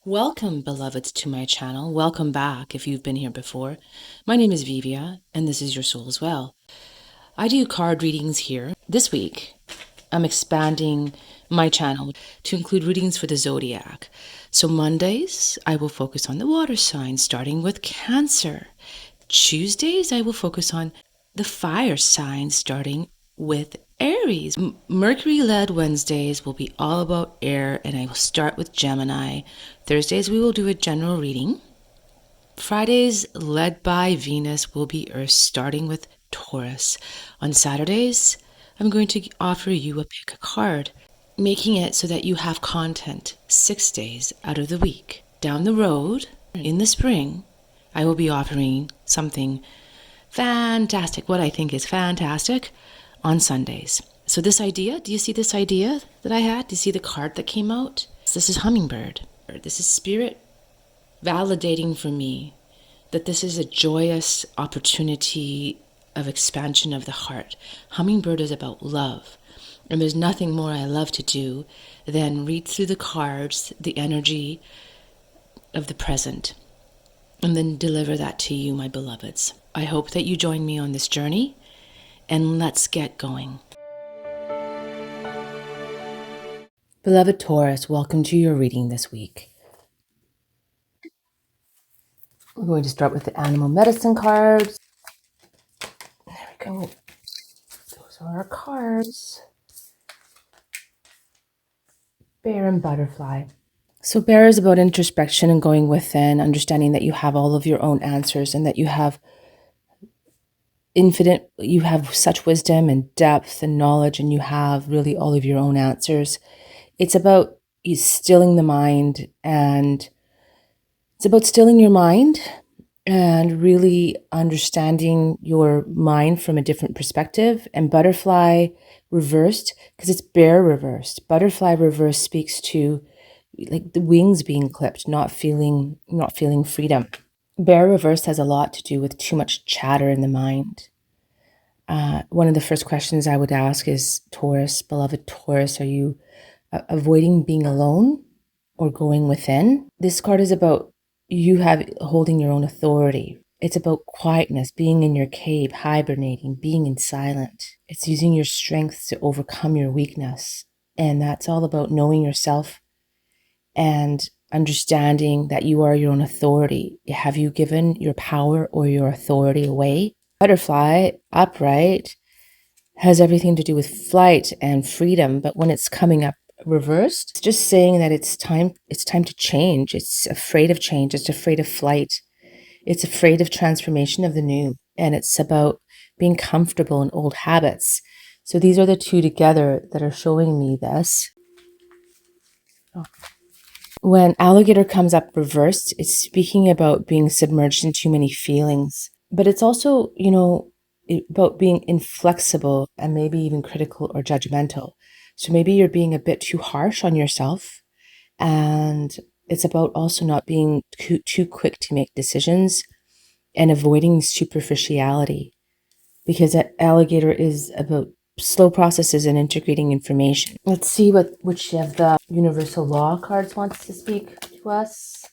Welcome, beloveds, to my channel. Welcome back if you've been here before. My name is Vivia, and this is your soul as well. I do card readings here. This week, I'm expanding my channel to include readings for the zodiac. So Mondays, I will focus on the water signs, starting with Cancer. Tuesdays, I will focus on the fire signs, starting with Aries. Mercury-led Wednesdays will be all about air, and I will start with Gemini. Thursdays, we will do a general reading. Fridays, led by Venus, will be Earth, starting with Taurus. On Saturdays, I'm going to offer you a pick a card, making it so that you have content 6 days out of the week. Down the road, in the spring, I will be offering something fantastic, what I think is fantastic, on Sundays. So this idea, do you see this idea that I had? Do you see the card that came out? This is Hummingbird. This is Spirit validating for me that this is a joyous opportunity of expansion of the heart. Hummingbird is about love. And there's nothing more I love to do than read through the cards, the energy of the present, and then deliver that to you, my beloveds. I hope that you join me on this journey, and let's get going. Beloved Taurus, welcome to your reading this week. We're going to start with the animal medicine cards. There we go. Those are our cards. Bear and butterfly. So bear is about introspection and going within, understanding that you have all of your own answers and that you have you have such wisdom and depth and knowledge, and you have really all of your own answers. It's about you stilling the mind, and it's about stilling your mind and really understanding your mind from a different perspective. And butterfly reversed, because it's bear reversed. Butterfly reversed speaks to like the wings being clipped, not feeling freedom. Bear reversed has a lot to do with too much chatter in the mind. One of the first questions I would ask is, Taurus, beloved Taurus, are you avoiding being alone or going within? This card is about you holding your own authority. It's about quietness, being in your cave, hibernating, being in silent. It's using your strength to overcome your weakness. And that's all about knowing yourself and understanding that you are your own authority. Have you given your power or your authority away? Butterfly, upright, has everything to do with flight and freedom, but when it's coming up reversed, it's just saying that it's time to change. It's afraid of change. It's afraid of flight. It's afraid of transformation of the new. And it's about being comfortable in old habits. So these are the two together that are showing me this. When alligator comes up reversed, it's speaking about being submerged in too many feelings. But it's also, about being inflexible and maybe even critical or judgmental. So maybe you're being a bit too harsh on yourself. And it's about also not being too quick to make decisions and avoiding superficiality. Because that alligator is about slow processes and integrating information. Let's see which of the universal law cards wants to speak to us.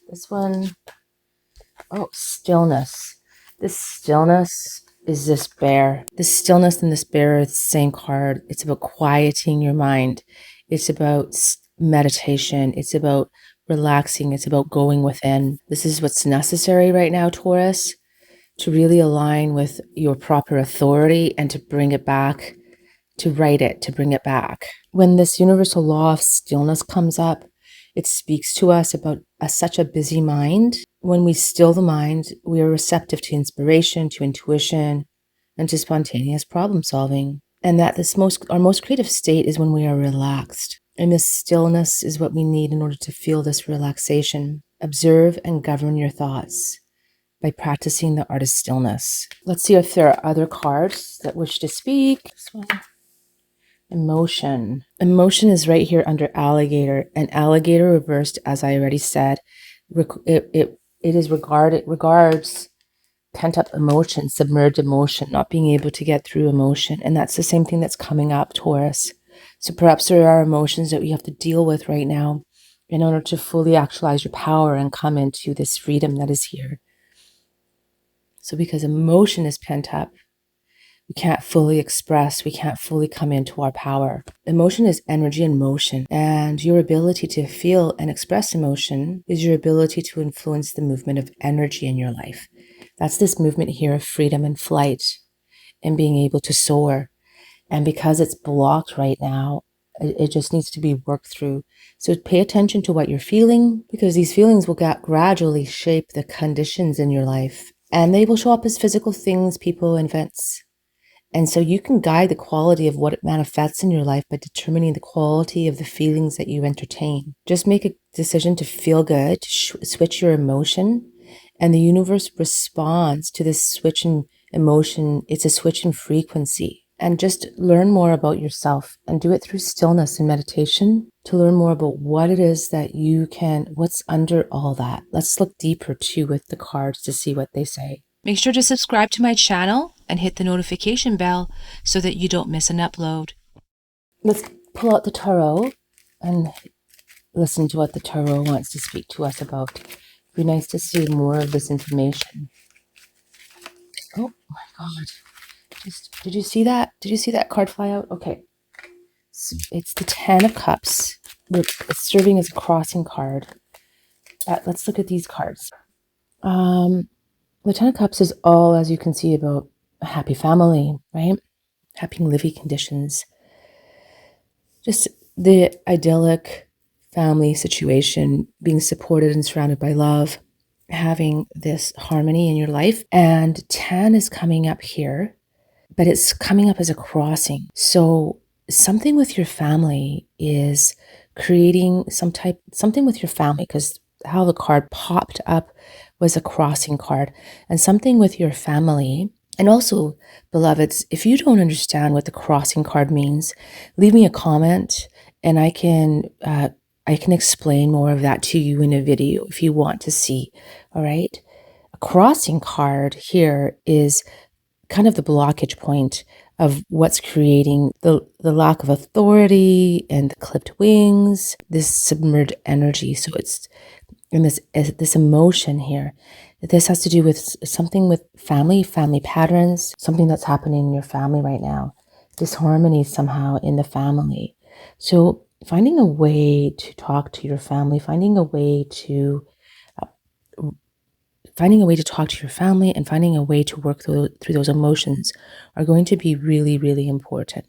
This one, oh, stillness. This stillness is this bear. This stillness and this bear is the same card. It's about quieting your mind. It's about meditation. It's about relaxing. It's about going within. This is what's necessary right now, Taurus, to really align with your proper authority and to bring it back, to write it, to bring it back. When this universal law of stillness comes up, it speaks to us about such a busy mind. When we still the mind, we are receptive to inspiration, to intuition, and to spontaneous problem solving. And that our most creative state is when we are relaxed. And this stillness is what we need in order to feel this relaxation. Observe and govern your thoughts by practicing the art of stillness. Let's see if there are other cards that wish to speak. This one. Emotion. Emotion is right here under alligator, and alligator reversed, as I already said, regards pent-up emotion, submerged emotion, not being able to get through emotion. And that's the same thing that's coming up, Taurus. So perhaps there are emotions that we have to deal with right now in order to fully actualize your power and come into this freedom that is here. So because emotion is pent up, we can't fully express, we can't fully come into our power. Emotion is energy in motion, and your ability to feel and express emotion is your ability to influence the movement of energy in your life. That's this movement here of freedom and flight and being able to soar. And because it's blocked right now, it just needs to be worked through. So pay attention to what you're feeling, because these feelings will gradually shape the conditions in your life, and they will show up as physical things, people, and events. And so you can guide the quality of what it manifests in your life by determining the quality of the feelings that you entertain. Just make a decision to feel good, switch your emotion, and the universe responds to this switch in emotion. It's a switch in frequency. And just learn more about yourself and do it through stillness and meditation to learn more about what it is that what's under all that. Let's look deeper too with the cards to see what they say. Make sure to subscribe to my channel and hit the notification bell so that you don't miss an upload. Let's pull out the tarot and listen to what the tarot wants to speak to us about. It'd be nice to see more of this information. Oh my God. Did you see that? Did you see that card fly out? Okay. It's the 10 of Cups. It's serving as a crossing card. Let's look at these cards. The 10 of Cups is all, as you can see, about a happy family, right? Happy living conditions. Just the idyllic family situation, being supported and surrounded by love, having this harmony in your life. And 10 is coming up here, but it's coming up as a crossing. So something with your family is creating something with your family, because how the card popped up was a crossing card, and something with your family. And also, beloveds, if you don't understand what the crossing card means, leave me a comment and I can explain more of that to you in a video if you want to see. All right. A crossing card here is kind of the blockage point of what's creating the lack of authority and the clipped wings, this submerged energy. So it's in this emotion here. This has to do with something with family patterns, something that's happening in your family right now, disharmony somehow in the family. So finding a way to talk to your family, finding a way to talk to your family and finding a way to work through those emotions are going to be really, really important.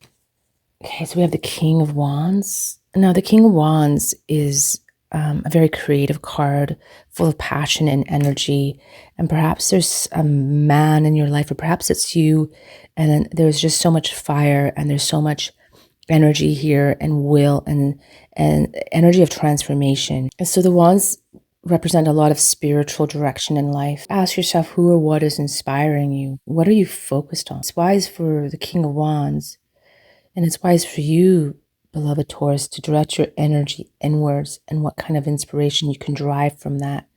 Okay, so we have the King of Wands. Now, the King of Wands is a very creative card, full of passion and energy. And perhaps there's a man in your life, or perhaps it's you, and then there's just so much fire and there's so much energy here and will and energy of transformation. And so the Wands represent a lot of spiritual direction in life. Ask yourself who or what is inspiring you. What are you focused on? It's wise for the King of Wands, and it's wise for you, beloved Taurus, to direct your energy inwards and what kind of inspiration you can derive from that.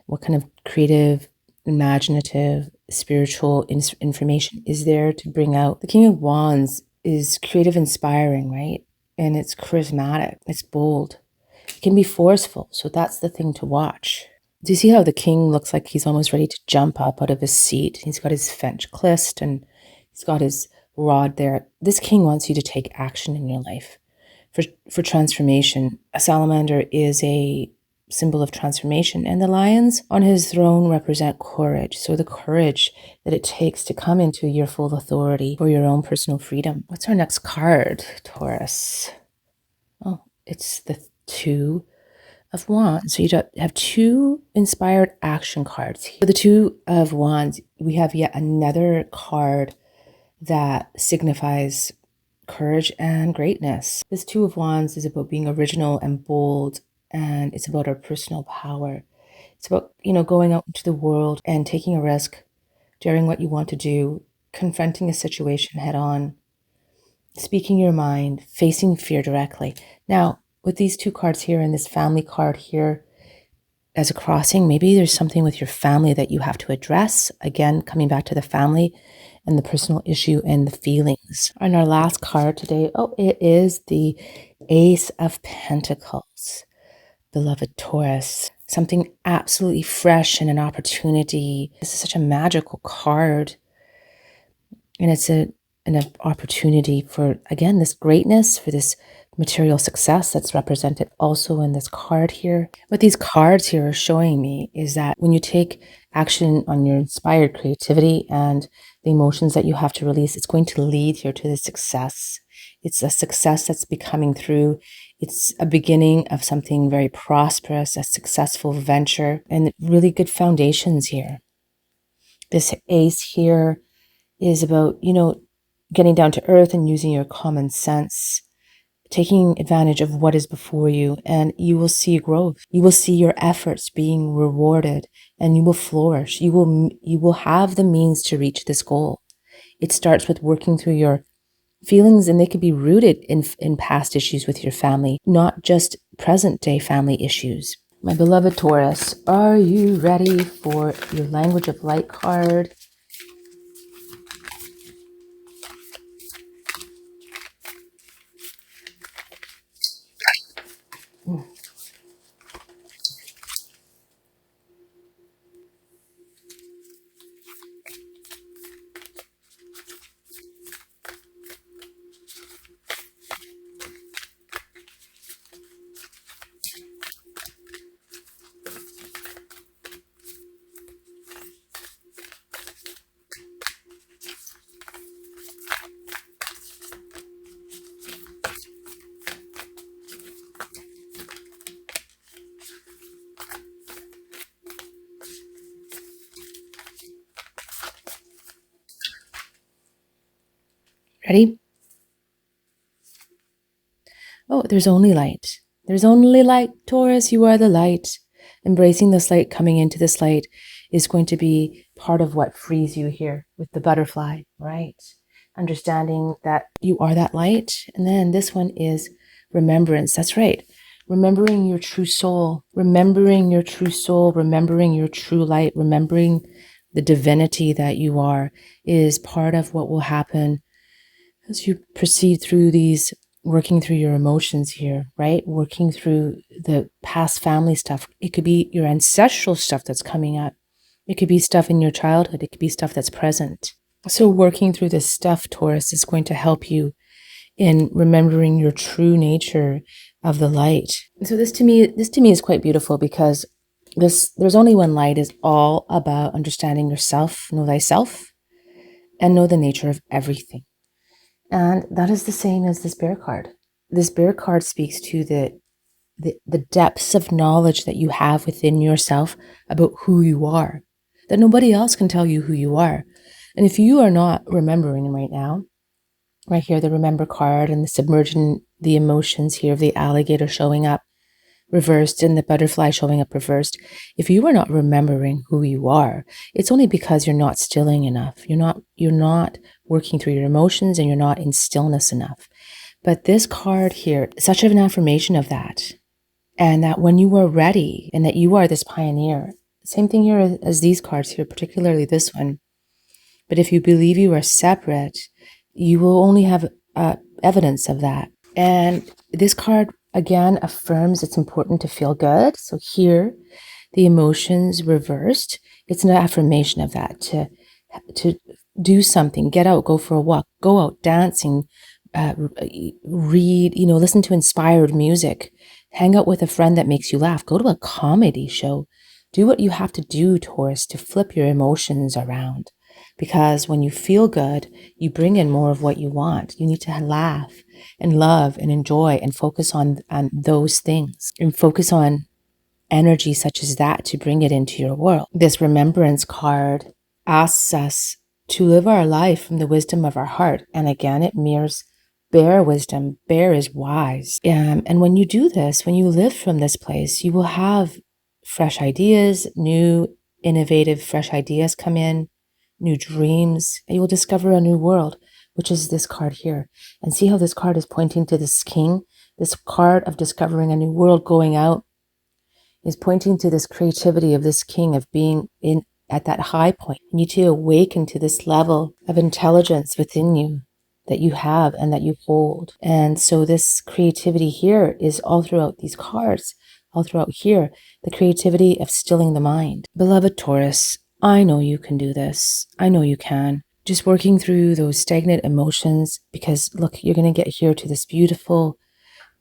What kind of creative, imaginative, spiritual information is there to bring out. The King of Wands is creative, inspiring, right? And it's charismatic, it's bold. It can be forceful, so that's the thing to watch. Do you see how the king looks like he's almost ready to jump up out of his seat? He's got his fence clist and he's got his rod there. This king wants you to take action in your life for transformation. A salamander is a symbol of transformation, and the lions on his throne represent courage. So the courage that it takes to come into your full authority for your own personal freedom. What's our next card, Taurus? Oh, it's the 2 of Wands. So you have 2 inspired action cards. For the 2 of Wands, we have yet another card that signifies courage and greatness. This 2 of Wands is about being original and bold, and it's about our personal power. It's about, going out into the world and taking a risk, daring what you want to do, confronting a situation head on, speaking your mind, facing fear directly. Now, with these 2 cards here and this family card here as a crossing, maybe there's something with your family that you have to address. Again, coming back to the family and the personal issue and the feelings. And our last card today, it is the Ace of Pentacles. beloved Taurus. Something absolutely fresh and an opportunity. This is such a magical card. And it's an opportunity for, again, this greatness, for this material success that's represented also in this card here. What these cards here are showing me is that when you take action on your inspired creativity and the emotions that you have to release, it's going to lead here to the success. It's a success that's becoming through. It's a beginning of something very prosperous, a successful venture, and really good foundations here. This ace here is about, getting down to earth and using your common sense, taking advantage of what is before you, and you will see growth. You will see your efforts being rewarded, and you will flourish. You will have the means to reach this goal. It starts with working through your feelings, and they could be rooted in past issues with your family, not just present day family issues. My beloved Taurus, are you ready for your language of light card? Ready? Oh, there's only light. There's only light, Taurus. You are the light. Embracing this light, coming into this light is going to be part of what frees you here with the butterfly, right? Understanding that you are that light. And then this one is remembrance. That's right. Remembering your true soul, remembering your true soul, remembering your true light, remembering the divinity that you are is part of what will happen as you proceed through these, working through your emotions here, right? Working through the past family stuff. It could be your ancestral stuff that's coming up. It could be stuff in your childhood. It could be stuff that's present. So working through this stuff, Taurus, is going to help you in remembering your true nature of the light. So this to me is quite beautiful, because there's only one light is all about understanding yourself, know thyself, and know the nature of everything. And that is the same as this bear card. This bear card speaks to the depths of knowledge that you have within yourself about who you are, that nobody else can tell you who you are. And if you are not remembering right now, right here, the remember card and the submerging the emotions here of the alligator showing up reversed and the butterfly showing up reversed. If you are not remembering who you are, it's only because you're not stilling enough. You're not working through your emotions, and you're not in stillness enough. But this card here is such an affirmation of that. And that when you are ready, and that you are this pioneer, same thing here as these cards here, particularly this one. But if you believe you are separate, you will only have evidence of that. And this card, again, affirms it's important to feel good. So here, the emotions reversed. It's an affirmation of that, to do something, get out, go for a walk, go out dancing, read, listen to inspired music, hang out with a friend that makes you laugh, go to a comedy show. Do what you have to do, Taurus, to flip your emotions around. Because when you feel good, you bring in more of what you want. You need to laugh and love and enjoy and focus on those things, and focus on energy such as that to bring it into your world. This remembrance card asks us to live our life from the wisdom of our heart. And again, it mirrors bear wisdom. Bear is wise. And when you do this, when you live from this place, you will have fresh ideas, new, innovative, fresh ideas come in, new dreams, and you will discover a new world, which is this card here. And see how this card is pointing to this king, this card of discovering a new world, going out, is pointing to this creativity of this king, of being in at that high point. You need to awaken to this level of intelligence within you that you have and that you hold. And so this creativity here is all throughout these cards, all throughout here, the creativity of stilling the mind. Beloved Taurus, I know you can do this. I know you can. Just working through those stagnant emotions, because look, you're going to get here to this beautiful,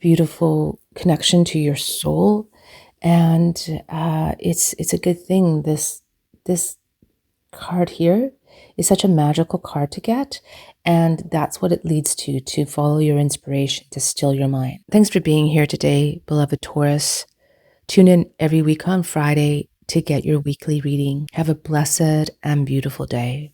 beautiful connection to your soul. And it's a good thing. This card here is such a magical card to get, and that's what it leads to follow your inspiration, to still your mind. Thanks for being here today, beloved Taurus. Tune in every week on Friday to get your weekly reading. Have a blessed and beautiful day.